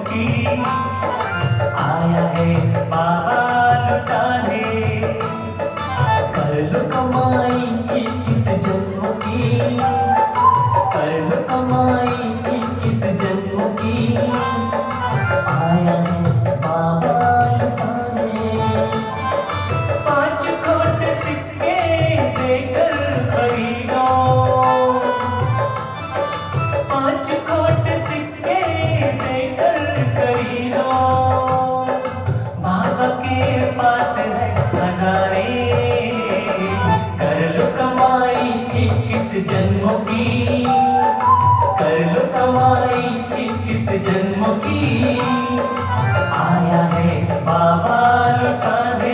की आया है बाबा लुटाने। कर लो कमाई इक्कीस जन्मों की, कर लो कमाई इक्कीस जन्मों की, आया है बाबा लुटाने। 5 खोट सिक्के देकर खरीदो, 5 खोट सिक्के देकर खरीदो। बाबा के पास है हजारे, कर लो कमाई इक्कीस जन्मों की, कर लो कमाई इक्कीस जन्मों की, आया है बाबा लुटाने।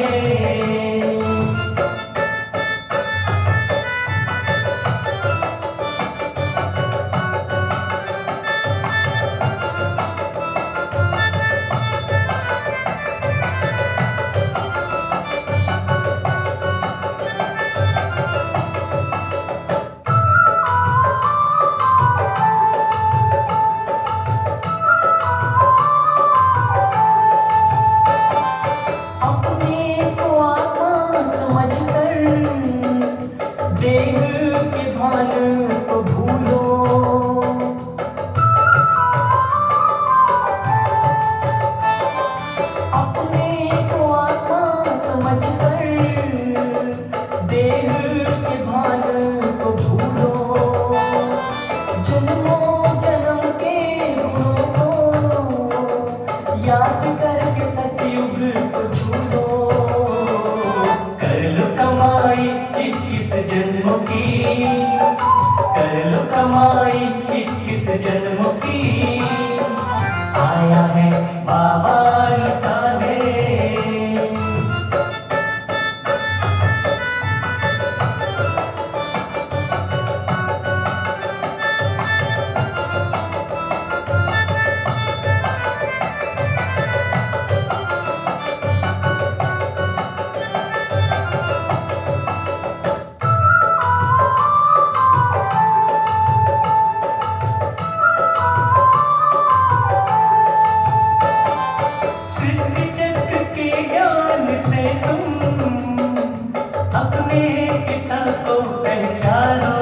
अपने को आत्मा समझकर देह के भान को भूलो, अपने को आत्मा समझकर देह के भान को भूलो। जन्मों जन्म के गुणों को याद करके सतयुग को छू लो। कर लो कमाई इक्कीस जन्मों की, कर लो कमाई इक्कीस जन्मों की, आया है बाबा लुटाने। सृष्टि चक्र के ज्ञान से तुम अपने पिता को पहचानो।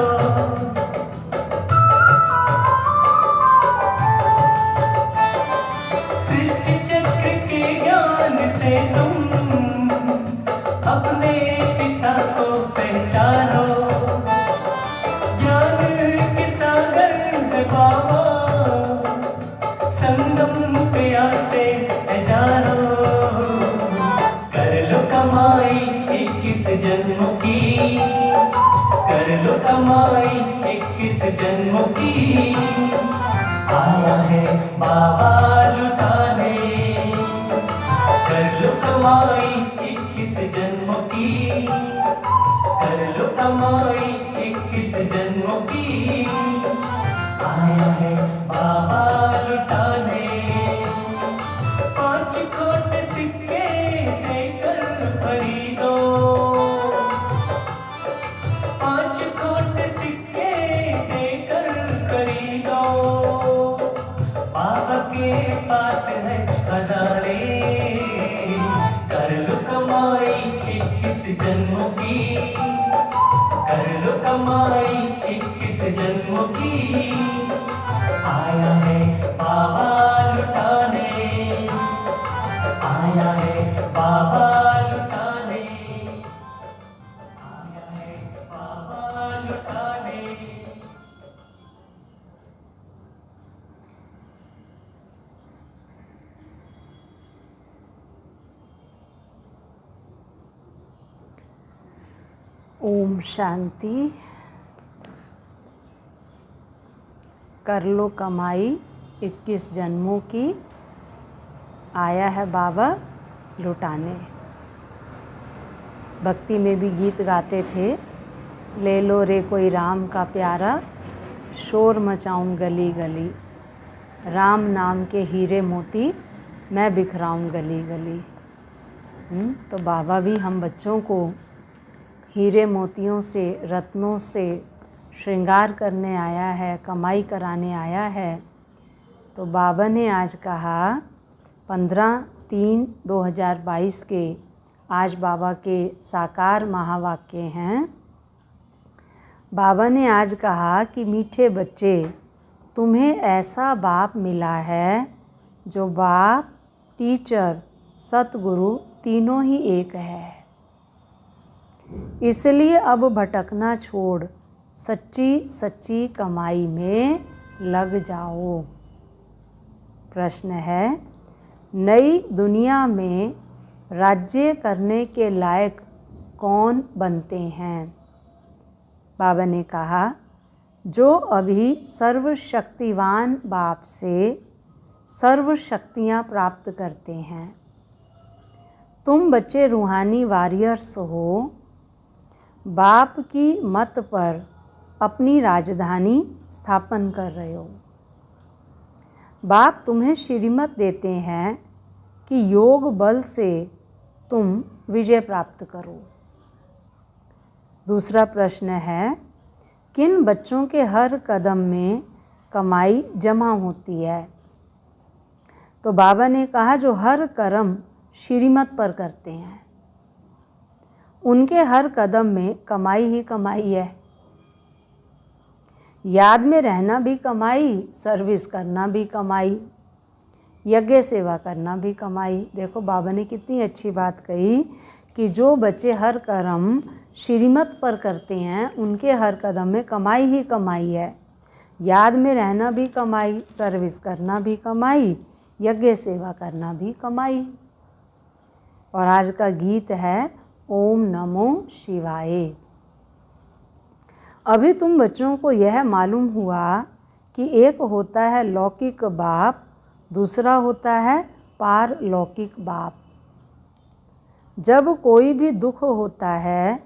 सृष्टि चक्र के ज्ञान से तुम अपने पिता को पहचानो। ज्ञान के सागर है बाबा, संगम पे आते हैं जानो। कर लो कमाई इक्कीस जन्मों की, कर लो कमाई इक्कीस जन्मों की, आया है बाबा लुटाने। कर लो कमाई इक्कीस जन्मों की, कर लो कमाई इक्कीस जन्मों की, आया है बाबा लुटाने। 5 खोट सिक्के देकर खरीदो, 5 खोट सिक्के देकर खरीदो। बाबा के पास है हजारे, कर लो कमाई इक्कीस जन्मों की, कर लो कमाई इक्कीस जन्मों की, आया है बाबा लुटाने, आया है बाबा लुटाने, आया है बाबा लुटाने। ओम शांति। कर लो कमाई 21 जन्मों की, आया है बाबा लुटाने। भक्ति में भी गीत गाते थे, ले लो रे कोई राम का प्यारा, शोर मचाऊं गली गली, राम नाम के हीरे मोती मैं बिखराऊं गली गली। तो बाबा भी हम बच्चों को हीरे मोतियों से, रत्नों से श्रृंगार करने आया है, कमाई कराने आया है। तो तो बाबा ने आज कहा 15/3/2022 के आज बाबा के साकार महावाक्य हैं। बाबा ने आज कहा कि मीठे बच्चे, तुम्हें ऐसा बाप मिला है जो बाप, टीचर, सतगुरु तीनों ही एक है। इसलिए अब भटकना छोड़ सच्ची सच्ची कमाई में लग जाओ। प्रश्न है, नई दुनिया में राज्य करने के लायक कौन बनते हैं? बाबा ने कहा, जो अभी सर्वशक्तिवान बाप से सर्व शक्तियाँ प्राप्त करते हैं। तुम बच्चे रूहानी वॉरियर्स हो, बाप की मत पर अपनी राजधानी स्थापन कर रहे हो। बाप तुम्हें श्रीमत देते हैं कि योग बल से तुम विजय प्राप्त करो। दूसरा प्रश्न है, किन बच्चों के हर कदम में कमाई जमा होती है? तो बाबा ने कहा, जो हर कर्म श्रीमत पर करते हैं उनके हर कदम में कमाई ही कमाई है। याद में रहना भी कमाई, सर्विस करना भी कमाई, यज्ञ सेवा करना भी कमाई। देखो बाबा ने कितनी अच्छी बात कही कि जो बच्चे हर कर्म श्रीमत पर करते हैं उनके हर कदम में कमाई ही कमाई है। याद में रहना भी कमाई, सर्विस करना भी कमाई, यज्ञ सेवा करना भी कमाई। और आज का गीत है ओम नमो शिवाय। अभी तुम बच्चों को यह मालूम हुआ कि एक होता है लौकिक बाप, दूसरा होता है पारलौकिक बाप। जब कोई भी दुख होता है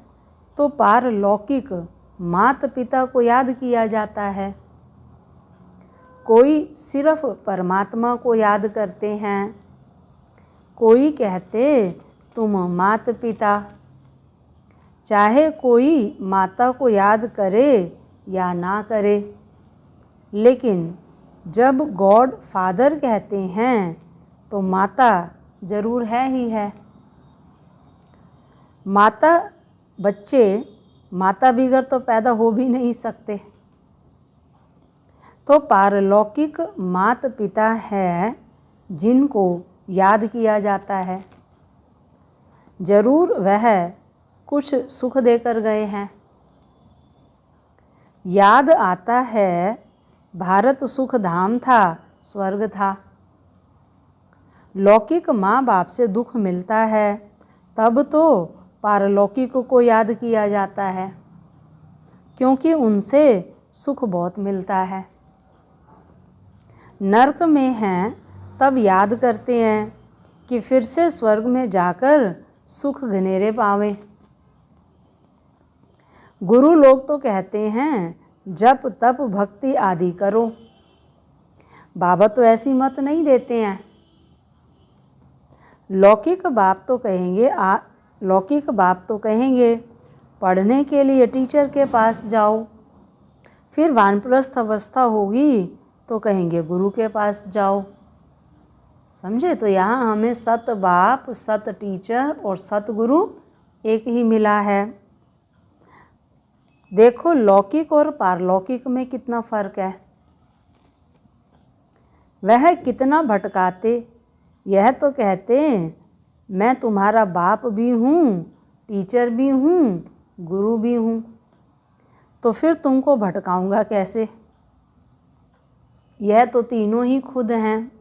तो पारलौकिक माता पिता को याद किया जाता है। कोई सिर्फ परमात्मा को याद करते हैं, कोई कहते तुम माता पिता। चाहे कोई माता को याद करे या ना करे, लेकिन जब गॉड फादर कहते हैं तो माता जरूर है ही है। माता बच्चे माता बिगर तो पैदा हो भी नहीं सकते। तो पारलौकिक माता पिता है जिनको याद किया जाता है। जरूर वह कुछ सुख देकर गए हैं। याद आता है भारत सुख धाम था, स्वर्ग था। लौकिक माँ बाप से दुख मिलता है तब तो पारलौकिक को याद किया जाता है, क्योंकि उनसे सुख बहुत मिलता है। नरक में हैं तब याद करते हैं कि फिर से स्वर्ग में जाकर सुख घनेरे पावें। गुरु लोग तो कहते हैं जप तप भक्ति आदि करो। बाबा तो ऐसी मत नहीं देते हैं। लौकिक बाप तो कहेंगे पढ़ने के लिए टीचर के पास जाओ। फिर वानप्रस्थ अवस्था होगी तो कहेंगे गुरु के पास जाओ। समझे? तो यहाँ हमें सत बाप, सत टीचर और सतगुरु एक ही मिला है। देखो लौकिक और पारलौकिक में कितना फर्क है। वह कितना भटकाते, यह तो कहते मैं तुम्हारा बाप भी हूँ, टीचर भी हूँ, गुरु भी हूँ, तो फिर तुमको भटकाऊंगा कैसे? यह तो तीनों ही खुद हैं।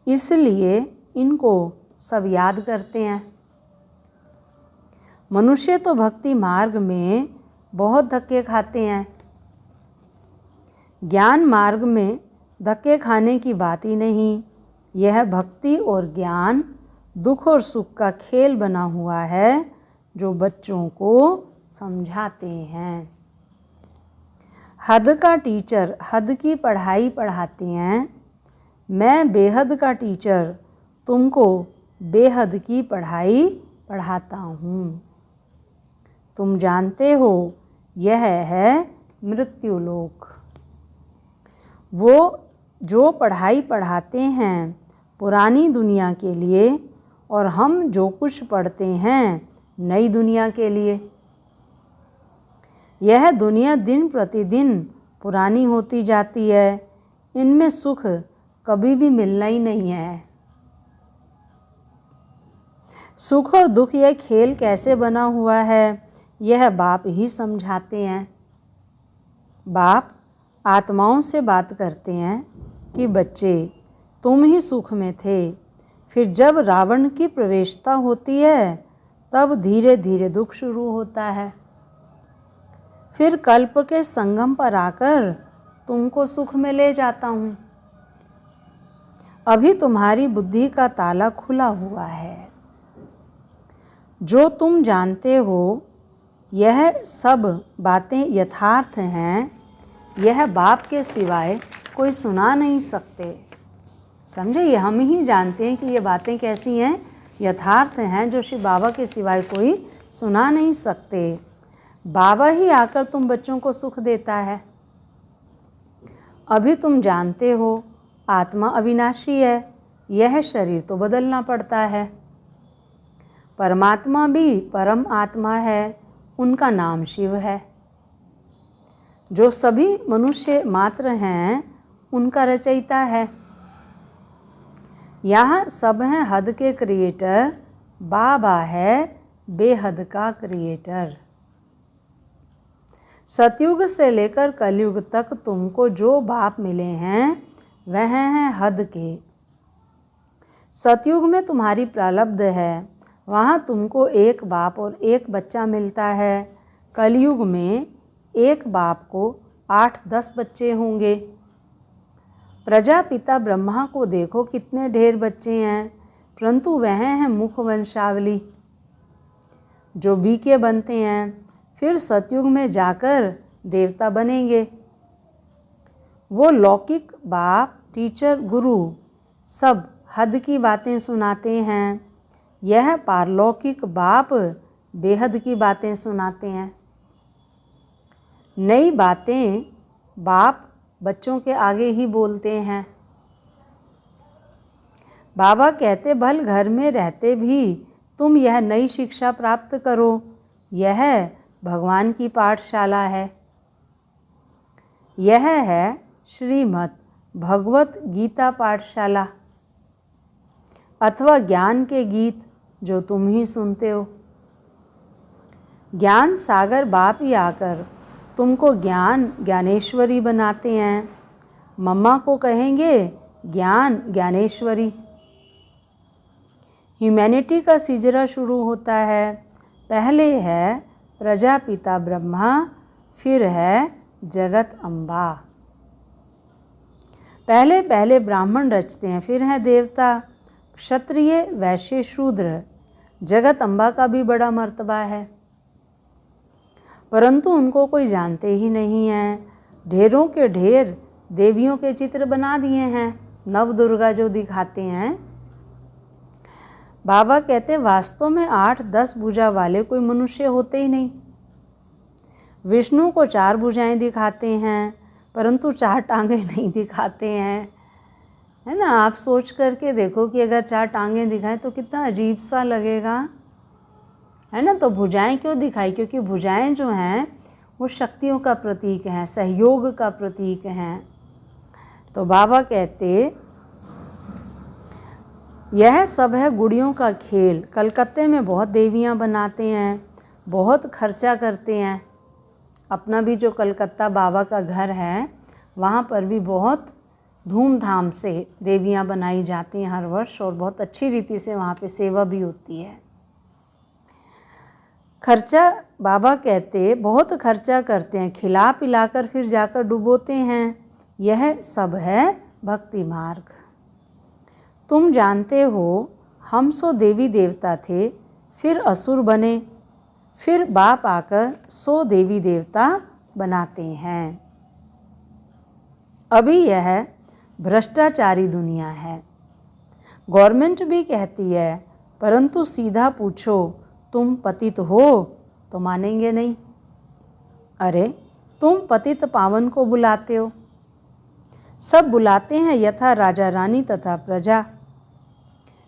इसलिए इनको सब याद करते हैं। मनुष्य तो भक्ति मार्ग में बहुत धक्के खाते हैं। ज्ञान मार्ग में धक्के खाने की बात ही नहीं। यह भक्ति और ज्ञान दुख और सुख का खेल बना हुआ है जो बच्चों को समझाते हैं। हद का टीचर हद की पढ़ाई पढ़ाते हैं। मैं बेहद का टीचर तुमको बेहद की पढ़ाई पढ़ाता हूँ। तुम जानते हो यह है मृत्युलोक। वो जो पढ़ाई पढ़ाते हैं पुरानी दुनिया के लिए और हम जो कुछ पढ़ते हैं नई दुनिया के लिए। यह दुनिया दिन प्रतिदिन पुरानी होती जाती है, इनमें सुख कभी भी मिलना ही नहीं है। सुख और दुख यह खेल कैसे बना हुआ है, यह बाप ही समझाते हैं। बाप आत्माओं से बात करते हैं कि बच्चे तुम ही सुख में थे, फिर जब रावण की प्रवेशता होती है तब धीरे धीरे दुख शुरू होता है। फिर कल्प के संगम पर आकर तुमको सुख में ले जाता हूँ। अभी तुम्हारी बुद्धि का ताला खुला हुआ है। जो तुम जानते हो यह सब बातें यथार्थ हैं, यह बाप के सिवाय कोई सुना नहीं सकते। समझे, ये हम ही जानते हैं कि ये बातें कैसी हैं, यथार्थ हैं, जो श्री बाबा के सिवाय कोई सुना नहीं सकते। बाबा ही आकर तुम बच्चों को सुख देता है। अभी तुम जानते हो आत्मा अविनाशी है, यह शरीर तो बदलना पड़ता है। परमात्मा भी परम आत्मा है, उनका नाम शिव है। जो सभी मनुष्य मात्र हैं उनका रचयिता है। यहाँ सब हैं हद के क्रिएटर, बाबा है बेहद का क्रिएटर। सतयुग से लेकर कलयुग तक तुमको जो बाप मिले हैं वह हैं हद के। सतयुग में तुम्हारी प्रारब्ध है, वहाँ तुमको एक बाप और एक बच्चा मिलता है। कलयुग में एक बाप को 8-10 बच्चे होंगे। प्रजापिता ब्रह्मा को देखो कितने ढेर बच्चे हैं, परंतु वह हैं मुख वंशावली जो बीके बनते हैं। फिर सतयुग में जाकर देवता बनेंगे। वो लौकिक बाप, टीचर, गुरु सब हद की बातें सुनाते हैं। यह पारलौकिक बाप बेहद की बातें सुनाते हैं। नई बातें बाप बच्चों के आगे ही बोलते हैं। बाबा कहते भल घर में रहते भी तुम यह नई शिक्षा प्राप्त करो, यह भगवान की पाठशाला है। यह है श्रीमद् भगवत गीता पाठशाला अथवा ज्ञान के गीत जो तुम ही सुनते हो। ज्ञान सागर बाप ही आकर तुमको ज्ञानेश्वरी बनाते हैं। मम्मा को कहेंगे ज्ञानेश्वरी। ह्यूमैनिटी का सिजरा शुरू होता है। पहले है प्रजापिता ब्रह्मा, फिर है जगत अम्बा। पहले पहले ब्राह्मण रचते हैं, फिर है देवता, क्षत्रिय, वैश्य, शूद्र। जगत अम्बा का भी बड़ा मर्तबा है, परंतु उनको कोई जानते ही नहीं है। ढेरों के ढेर देवियों के चित्र बना दिए हैं, नव दुर्गा जो दिखाते हैं। बाबा कहते वास्तव में 8-10 भुजा वाले कोई मनुष्य होते ही नहीं। विष्णु को 4 भुजाएं दिखाते हैं, परंतु 4 टांगें नहीं दिखाते हैं, है ना। आप सोच करके देखो कि अगर 4 टांगें दिखाएं तो कितना अजीब सा लगेगा, है ना। तो भुजाएं क्यों दिखाई, क्योंकि भुजाएं जो हैं वो शक्तियों का प्रतीक हैं, सहयोग का प्रतीक हैं। तो बाबा कहते यह सब है गुड़ियों का खेल। कलकत्ते में बहुत देवियां बनाते हैं, बहुत खर्चा करते हैं। अपना भी जो कलकत्ता बाबा का घर है वहाँ पर भी बहुत धूमधाम से देवियां बनाई जाती हैं हर वर्ष, और बहुत अच्छी रीति से वहाँ पे सेवा भी होती है। खर्चा बाबा कहते बहुत खर्चा करते हैं, खिला पिलाकर फिर जाकर डुबोते हैं। यह सब है भक्ति मार्ग। तुम जानते हो हम सो देवी देवता थे, फिर असुर बने, फिर बाप आकर 100 देवी देवता बनाते हैं। अभी यह भ्रष्टाचारी दुनिया है। गवर्नमेंट भी कहती है, परंतु सीधा पूछो तुम पतित हो तो मानेंगे नहीं। अरे तुम पतित पावन को बुलाते हो। सब बुलाते हैं यथा राजा रानी तथा प्रजा।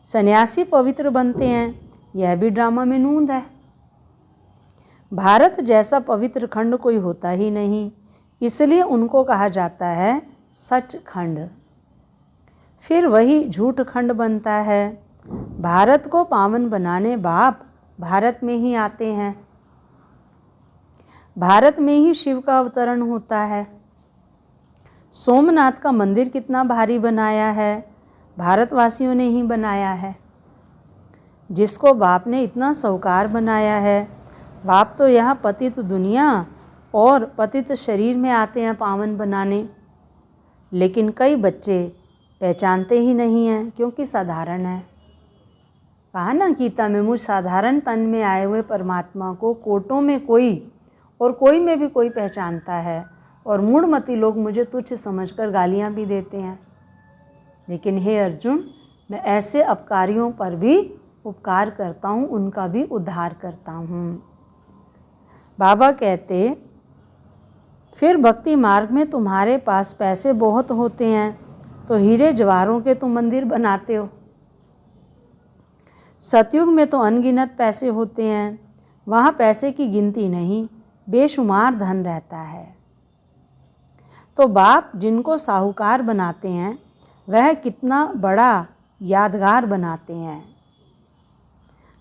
सन्यासी पवित्र बनते हैं, यह भी ड्रामा में नूंद है। भारत जैसा पवित्र खंड कोई होता ही नहीं, इसलिए उनको कहा जाता है सचखंड। फिर वही झूठ खंड बनता है। भारत को पावन बनाने बाप भारत में ही आते हैं। भारत में ही शिव का अवतरण होता है। सोमनाथ का मंदिर कितना भारी बनाया है, भारतवासियों ने ही बनाया है। जिसको बाप ने इतना साहूकार बनाया है, बाप तो यहाँ पतित दुनिया और पतित शरीर में आते हैं पावन बनाने, लेकिन कई बच्चे पहचानते ही नहीं हैं क्योंकि साधारण है। कहा ना गीता में, मुझ साधारण तन में आए हुए परमात्मा को कोटों में कोई और कोई में भी कोई पहचानता है, और मूढ़मती लोग मुझे तुच्छ समझकर गालियाँ भी देते हैं। लेकिन हे अर्जुन, मैं ऐसे अपकारियों पर भी उपकार करता हूँ, उनका भी उद्धार करता हूँ। बाबा कहते, फिर भक्ति मार्ग में तुम्हारे पास पैसे बहुत होते हैं तो हीरे जवाहरों के तुम मंदिर बनाते हो। सतयुग में तो अनगिनत पैसे होते हैं, वहाँ पैसे की गिनती नहीं, बेशुमार धन रहता है। तो बाप जिनको साहूकार बनाते हैं वह कितना बड़ा यादगार बनाते हैं।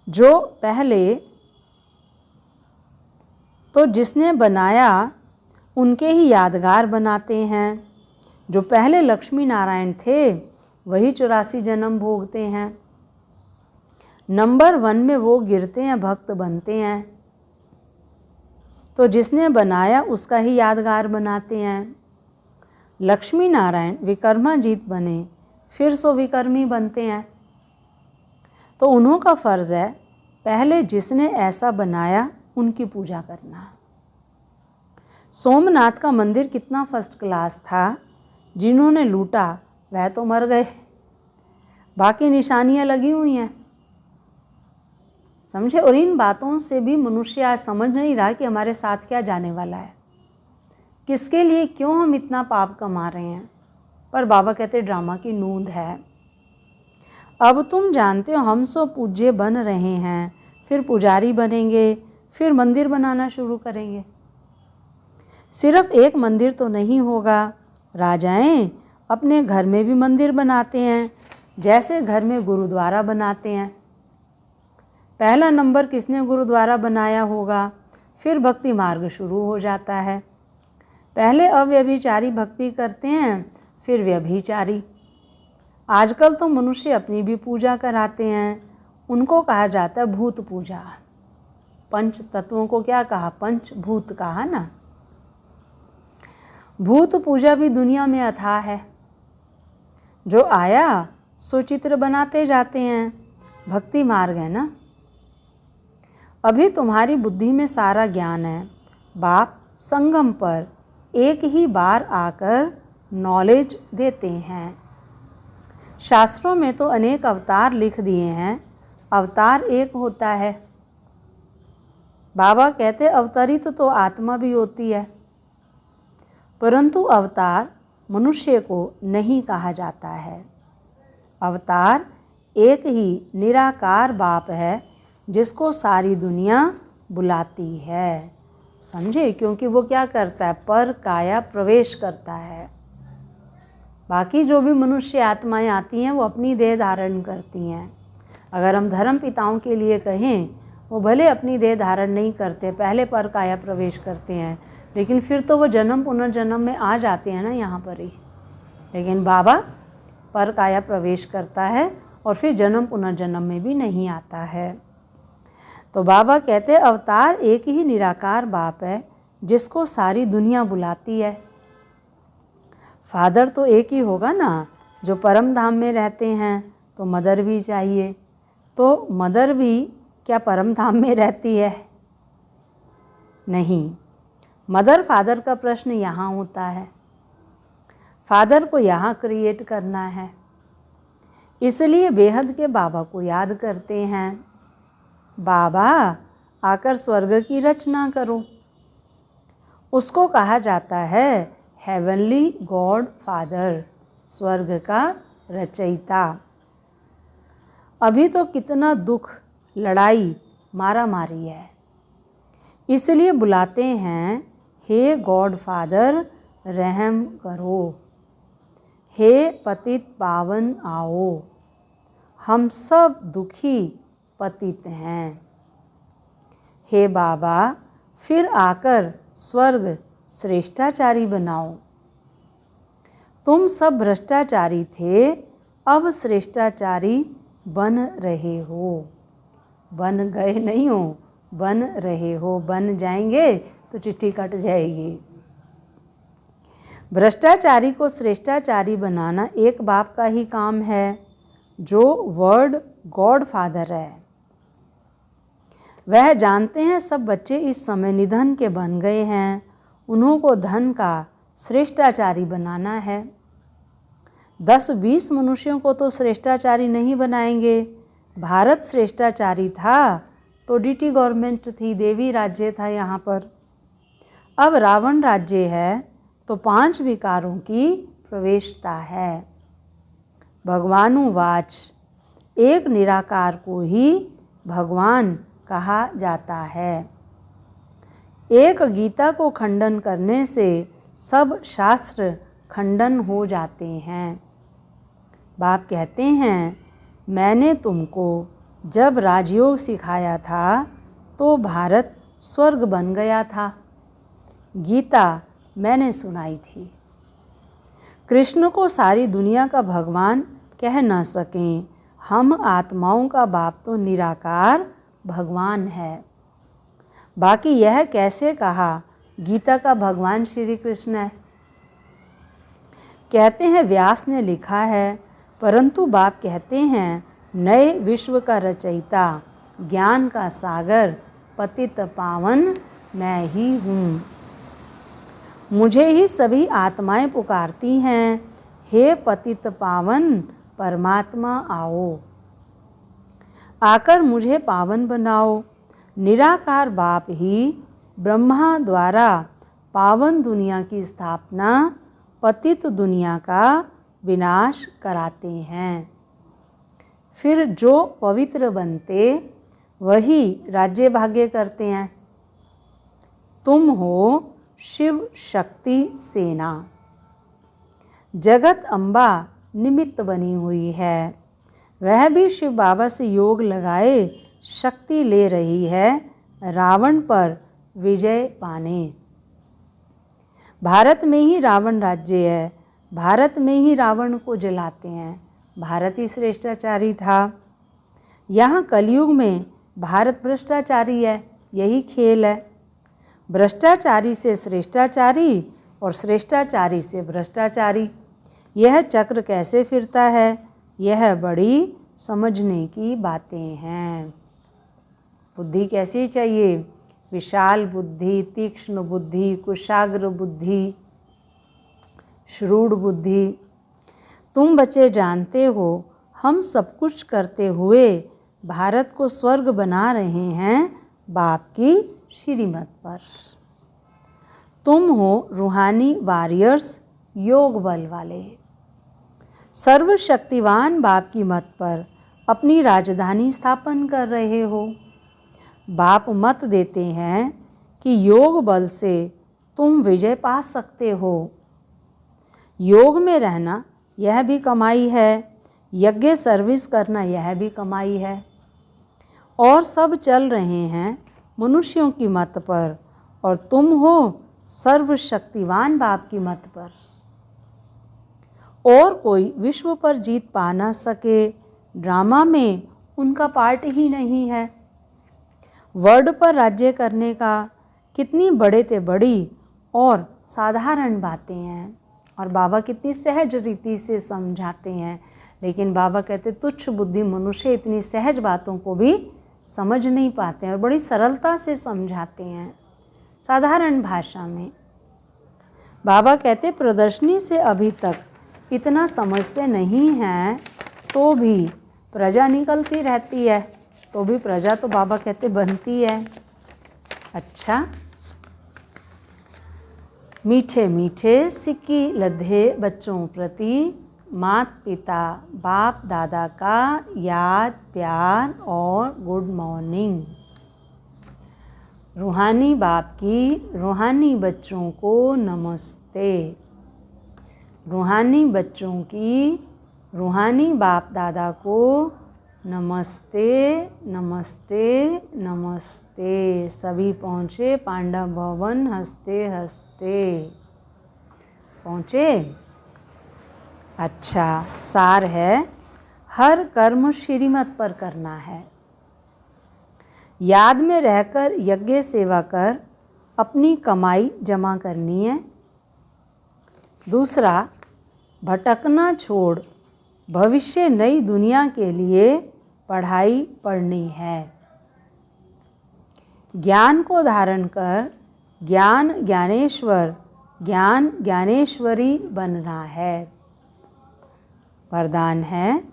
जो पहले तो जिसने बनाया उनके ही यादगार बनाते हैं। जो पहले लक्ष्मी नारायण थे वही 84 जन्म भोगते हैं। नंबर 1 में वो गिरते हैं, भक्त बनते हैं। तो जिसने बनाया उसका ही यादगार बनाते हैं। लक्ष्मी नारायण विक्रमाजीत बने, फिर सो विक्रमी बनते हैं। तो उन्हों का फ़र्ज़ है पहले जिसने ऐसा बनाया उनकी पूजा करना। सोमनाथ का मंदिर कितना फर्स्ट क्लास था, जिन्होंने लूटा वह तो मर गए, बाकी निशानियाँ लगी हुई हैं। समझे? और इन बातों से भी मनुष्य आज समझ नहीं रहा कि हमारे साथ क्या जाने वाला है, किसके लिए, क्यों हम इतना पाप कमा रहे हैं। पर बाबा कहते ड्रामा की नूंद है। अब तुम जानते हो हम सो पूज्य बन रहे हैं, फिर पुजारी बनेंगे, फिर मंदिर बनाना शुरू करेंगे। सिर्फ एक मंदिर तो नहीं होगा, राजाएं अपने घर में भी मंदिर बनाते हैं, जैसे घर में गुरुद्वारा बनाते हैं। पहला नंबर किसने गुरुद्वारा बनाया होगा, फिर भक्ति मार्ग शुरू हो जाता है। पहले अव्यभिचारी भक्ति करते हैं, फिर व्यभिचारी। आजकल तो मनुष्य अपनी भी पूजा कराते हैं, उनको कहा जाता है भूत पूजा। पंच तत्वों को क्या कहा, पंचभूत कहा ना। भूत पूजा भी दुनिया में अथाह है। जो आया सो चित्र बनाते जाते हैं, भक्ति मार्ग है ना। अभी तुम्हारी बुद्धि में सारा ज्ञान है, बाप संगम पर एक ही बार आकर नॉलेज देते हैं। शास्त्रों में तो अनेक अवतार लिख दिए हैं, अवतार एक होता है। बाबा कहते अवतरित तो आत्मा भी होती है, परंतु अवतार मनुष्य को नहीं कहा जाता है। अवतार एक ही निराकार बाप है जिसको सारी दुनिया बुलाती है। समझे? क्योंकि वो क्या करता है, पर काया प्रवेश करता है। बाकी जो भी मनुष्य आत्माएं आती हैं वो अपनी देह धारण करती हैं। अगर हम धर्म पिताओं के लिए कहें, वो भले अपनी देह धारण नहीं करते, पहले पर काया प्रवेश करते हैं, लेकिन फिर तो वो जन्म पुनर्जन्म में आ जाते हैं ना यहाँ पर ही। लेकिन बाबा पर काया प्रवेश करता है और फिर जन्म पुनर्जन्म में भी नहीं आता है। तो बाबा कहते अवतार एक ही निराकार बाप है जिसको सारी दुनिया बुलाती है। फादर तो एक ही होगा ना, जो परम धाम में रहते हैं, तो मदर भी चाहिए। तो मदर भी क्या परम धाम में रहती है? नहीं। मदर फादर का प्रश्न यहाँ होता है, फादर को यहाँ क्रिएट करना है। इसलिए बेहद के बाबा को याद करते हैं, बाबा आकर स्वर्ग की रचना करो। उसको कहा जाता है हेवनली गॉड फादर, स्वर्ग का रचयिता। अभी तो कितना दुख, लड़ाई, मारा मारी है, इसलिए बुलाते हैं हे गॉड फादर रहम करो, हे पतित पावन आओ, हम सब दुखी पतित हैं। हे बाबा फिर आकर स्वर्ग श्रेष्ठाचारी बनाओ। तुम सब भ्रष्टाचारी थे, अब श्रेष्ठाचारी बन रहे हो। बन गए नहीं हो, बन रहे हो। बन जाएंगे तो चिट्ठी कट जाएगी। भ्रष्टाचारी को श्रेष्ठाचारी बनाना एक बाप का ही काम है, जो वर्ड गॉड फादर है। वह जानते हैं सब बच्चे इस समय निधन के बन गए हैं, उन्हों को धन का श्रेष्ठाचारी बनाना है। 10-20 मनुष्यों को तो श्रेष्ठाचारी नहीं बनाएंगे। भारत श्रेष्ठाचारी था तो डीटी गवर्नमेंट थी, देवी राज्य था यहाँ पर। अब रावण राज्य है तो 5 विकारों की प्रवेशता है। भगवानुवाच, एक निराकार को ही भगवान कहा जाता है। एक गीता को खंडन करने से सब शास्त्र खंडन हो जाते हैं। बाप कहते हैं, मैंने तुमको जब राजयोग सिखाया था तो भारत स्वर्ग बन गया था। गीता मैंने सुनाई थी। कृष्ण को सारी दुनिया का भगवान कह न सकें, हम आत्माओं का बाप तो निराकार भगवान है। बाकी यह कैसे कहा गीता का भगवान श्री कृष्ण है? कहते हैं व्यास ने लिखा है, परंतु बाप कहते हैं नए विश्व का रचयिता, ज्ञान का सागर, पतित पावन मैं ही हूँ। मुझे ही सभी आत्माएं पुकारती हैं, हे पतित पावन परमात्मा आओ, आकर मुझे पावन बनाओ। निराकार बाप ही ब्रह्मा द्वारा पावन दुनिया की स्थापना, पतित दुनिया का विनाश कराते हैं। फिर जो पवित्र बनते वही राज्य भाग्य करते हैं। तुम हो शिव शक्ति सेना, जगत अम्बा निमित्त बनी हुई है। वह भी शिव बाबा से योग लगाए शक्ति ले रही है रावण पर विजय पाने। भारत में ही रावण राज्य है, भारत में ही रावण को जलाते हैं। भारत ही श्रेष्ठाचारी था। यहाँ कलयुग में भारत भ्रष्टाचारी है, यही खेल है। भ्रष्टाचारी से श्रेष्ठाचारी और श्रेष्ठाचारी से भ्रष्टाचारी, यह चक्र कैसे फिरता है, यह बड़ी समझने की बातें हैं। बुद्धि कैसी चाहिए? विशाल बुद्धि, तीक्ष्ण बुद्धि, कुशाग्र बुद्धि, श्रूढ़ बुद्धि। तुम बच्चे जानते हो, हम सब कुछ करते हुए भारत को स्वर्ग बना रहे हैं बाप की श्रीमत पर। तुम हो रूहानी वॉरियर्स, योग बल वाले। सर्वशक्तिवान बाप की मत पर अपनी राजधानी स्थापन कर रहे हो। बाप मत देते हैं कि योग बल से तुम विजय पा सकते हो। योग में रहना यह भी कमाई है, यज्ञ सर्विस करना यह भी कमाई है। और सब चल रहे हैं मनुष्यों की मत पर, और तुम हो सर्वशक्तिवान बाप की मत पर। और कोई विश्व पर जीत पा ना सके, ड्रामा में उनका पार्ट ही नहीं है। वर्ड पर राज्य करने का कितनी बड़े ते बड़ी और साधारण बातें हैं, और बाबा कितनी सहज रीति से समझाते हैं। लेकिन बाबा कहते तुच्छ बुद्धि मनुष्य इतनी सहज बातों को भी समझ नहीं पाते हैं, और बड़ी सरलता से समझाते हैं साधारण भाषा में। बाबा कहते प्रदर्शनी से अभी तक इतना समझते नहीं हैं, तो भी प्रजा निकलती रहती है, तो भी प्रजा तो बाबा कहते बनती है। अच्छा, मीठे मीठे सिक्की लद्धे बच्चों प्रति माता पिता बाप दादा का याद प्यार और गुड मॉर्निंग। रूहानी बाप की रूहानी बच्चों को नमस्ते। रूहानी बच्चों की रूहानी बाप दादा को नमस्ते नमस्ते नमस्ते। सभी पहुँचे पांडव भवन हंसते हंसते पहुँचे। अच्छा, सार है हर कर्म श्रीमत पर करना है। याद में रहकर यज्ञ सेवा कर अपनी कमाई जमा करनी है। दूसरा, भटकना छोड़ भविष्य नई दुनिया के लिए पढ़ाई पढ़नी है। ज्ञान को धारण कर ज्ञान ज्ञानेश्वर ज्ञान ज्ञानेश्वरी बनना है। वरदान है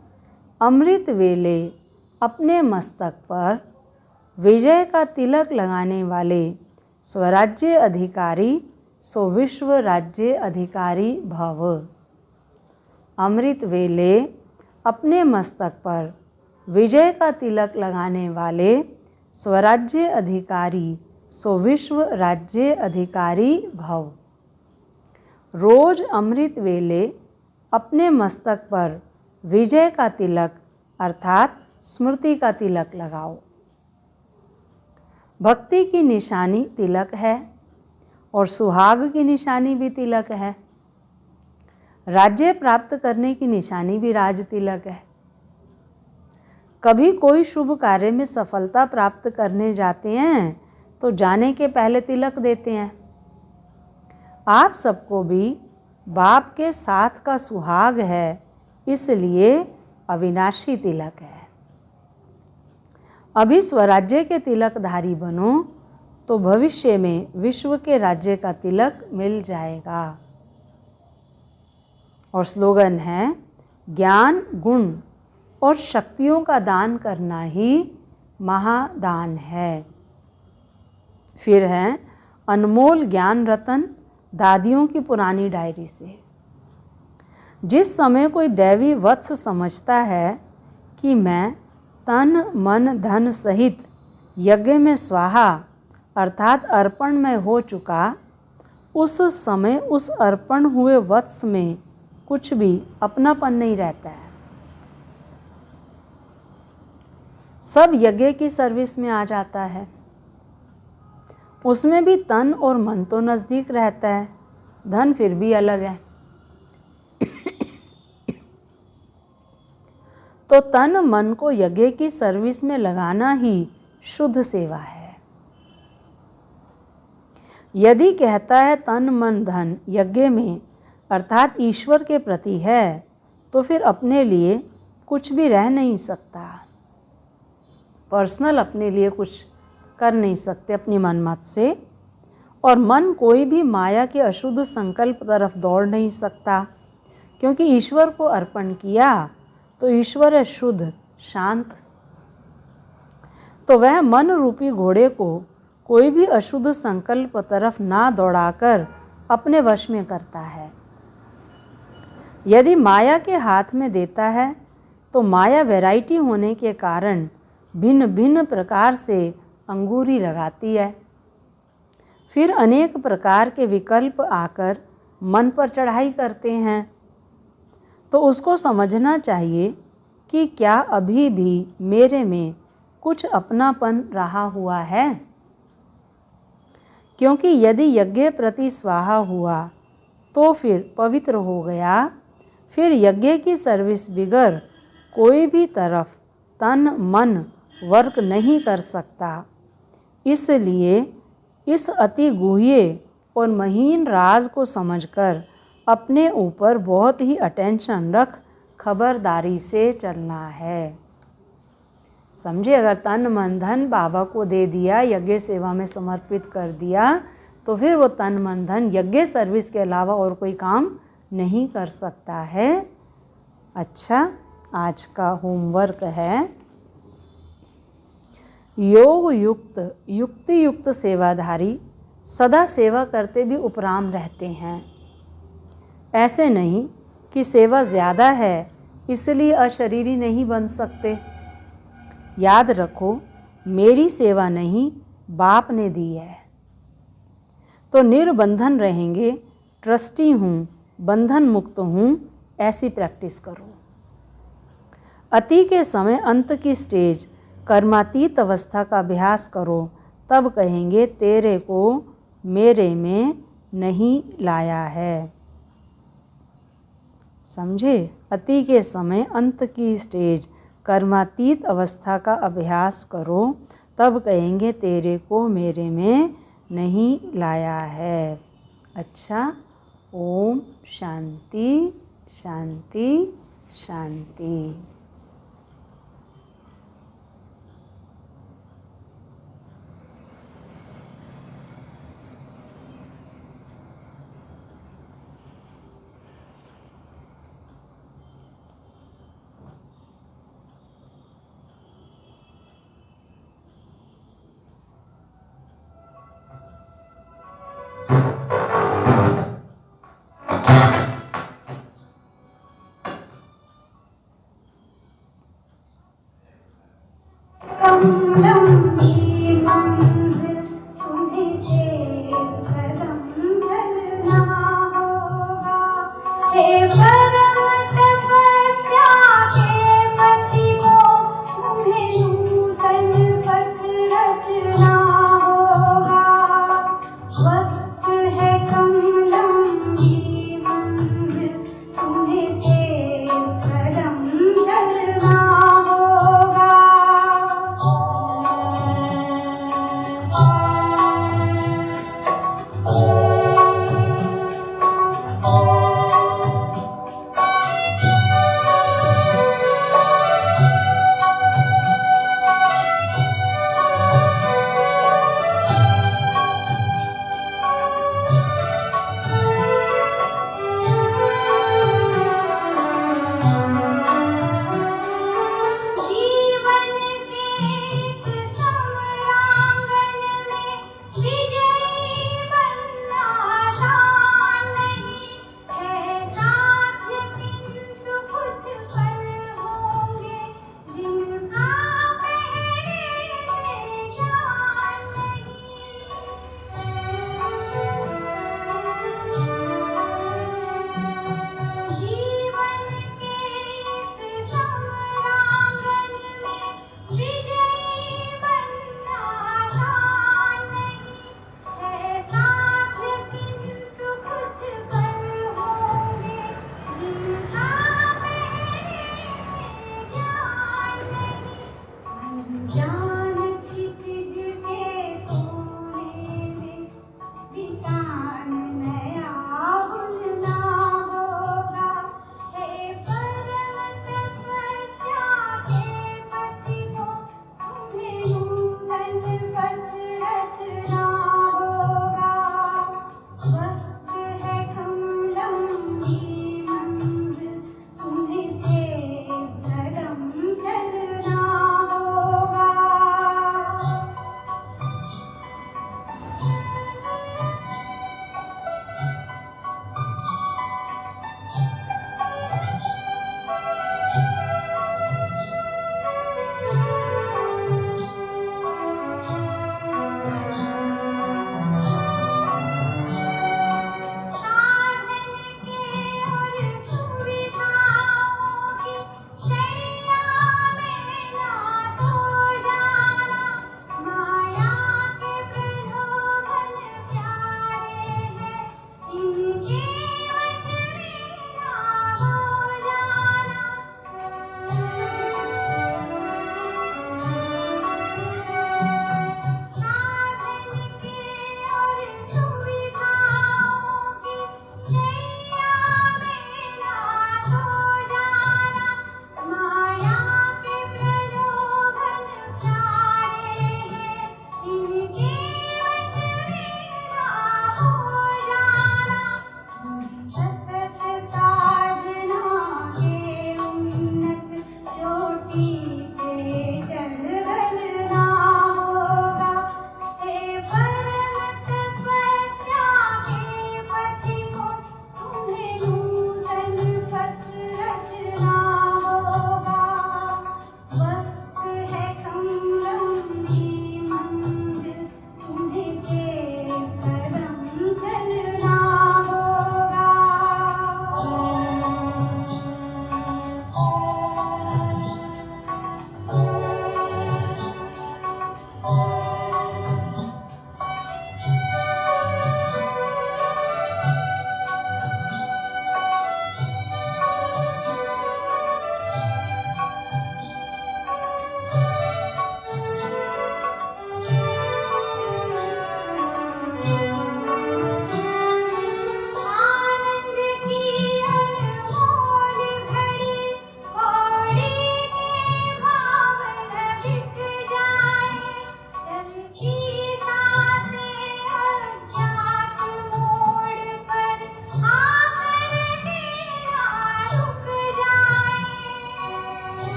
अमृत वेले अपने मस्तक पर विजय का तिलक लगाने वाले स्वराज्य अधिकारी सो विश्व राज्य अधिकारी भव। अमृत वेले अपने मस्तक पर विजय का तिलक लगाने वाले स्वराज्य अधिकारी सो विश्व राज्य अधिकारी भव। रोज अमृत वेले अपने मस्तक पर विजय का तिलक अर्थात स्मृति का तिलक लगाओ। भक्ति की निशानी तिलक है और सुहाग की निशानी भी तिलक है। राज्य प्राप्त करने की निशानी भी राज तिलक है। कभी कोई शुभ कार्य में सफलता प्राप्त करने जाते हैं तो जाने के पहले तिलक देते हैं। आप सबको भी बाप के साथ का सुहाग है, इसलिए अविनाशी तिलक है। अभी स्वराज्य के तिलकधारी बनो तो भविष्य में विश्व के राज्य का तिलक मिल जाएगा। और स्लोगन है ज्ञान गुण और शक्तियों का दान करना ही महादान है। फिर है अनमोल ज्ञान रतन दादियों की पुरानी डायरी से। जिस समय कोई दैवी वत्स समझता है कि मैं तन मन धन सहित यज्ञ में स्वाहा अर्थात अर्पण में हो चुका, उस समय उस अर्पण हुए वत्स में कुछ भी अपनापन नहीं रहता है। सब यज्ञ की सर्विस में आ जाता है। उसमें भी तन और मन तो नज़दीक रहता है, धन फिर भी अलग है। तो तन मन को यज्ञ की सर्विस में लगाना ही शुद्ध सेवा है। यदि कहता है तन मन धन यज्ञ में अर्थात ईश्वर के प्रति है, तो फिर अपने लिए कुछ भी रह नहीं सकता। पर्सनल अपने लिए कुछ कर नहीं सकते अपनी मनमत से। और मन कोई भी माया के अशुद्ध संकल्प तरफ दौड़ नहीं सकता, क्योंकि ईश्वर को अर्पण किया तो ईश्वर है शुद्ध शांत। तो वह मन रूपी घोड़े को कोई भी अशुद्ध संकल्प तरफ ना दौड़ाकर अपने वश में करता है। यदि माया के हाथ में देता है तो माया वैरायटी होने के कारण भिन्न भिन्न प्रकार से अंगूरी लगाती है। फिर अनेक प्रकार के विकल्प आकर मन पर चढ़ाई करते हैं। तो उसको समझना चाहिए कि क्या अभी भी मेरे में कुछ अपनापन रहा हुआ है। क्योंकि यदि यज्ञ प्रति स्वाहा हुआ तो फिर पवित्र हो गया, फिर यज्ञ की सर्विस बिगर कोई भी तरफ तन मन वर्क नहीं कर सकता। इसलिए इस अति गुह्य और महीन राज को समझकर अपने ऊपर बहुत ही अटेंशन रख खबरदारी से चलना है। समझे, अगर तन मन धन बाबा को दे दिया, यज्ञ सेवा में समर्पित कर दिया, तो फिर वो तन मन धन यज्ञ सर्विस के अलावा और कोई काम नहीं कर सकता है। अच्छा, आज का होमवर्क है योग युक्त युक्ति युक्त सेवाधारी सदा सेवा करते भी उपराम रहते हैं। ऐसे नहीं कि सेवा ज़्यादा है इसलिए अशरीरी नहीं बन सकते। याद रखो, मेरी सेवा नहीं, बाप ने दी है। तो निर्बंधन रहेंगे, ट्रस्टी हूँ, बंधन मुक्त हूँ, ऐसी प्रैक्टिस करो। अति के समय अंत की स्टेज कर्मातीत अवस्था का अभ्यास करो, तब कहेंगे तेरे को मेरे में नहीं लाया है। समझे? अति के समय अंत की स्टेज कर्मातीत अवस्था का अभ्यास करो, तब कहेंगे तेरे को मेरे में नहीं लाया है। अच्छा, ओम शांति शांति शांति।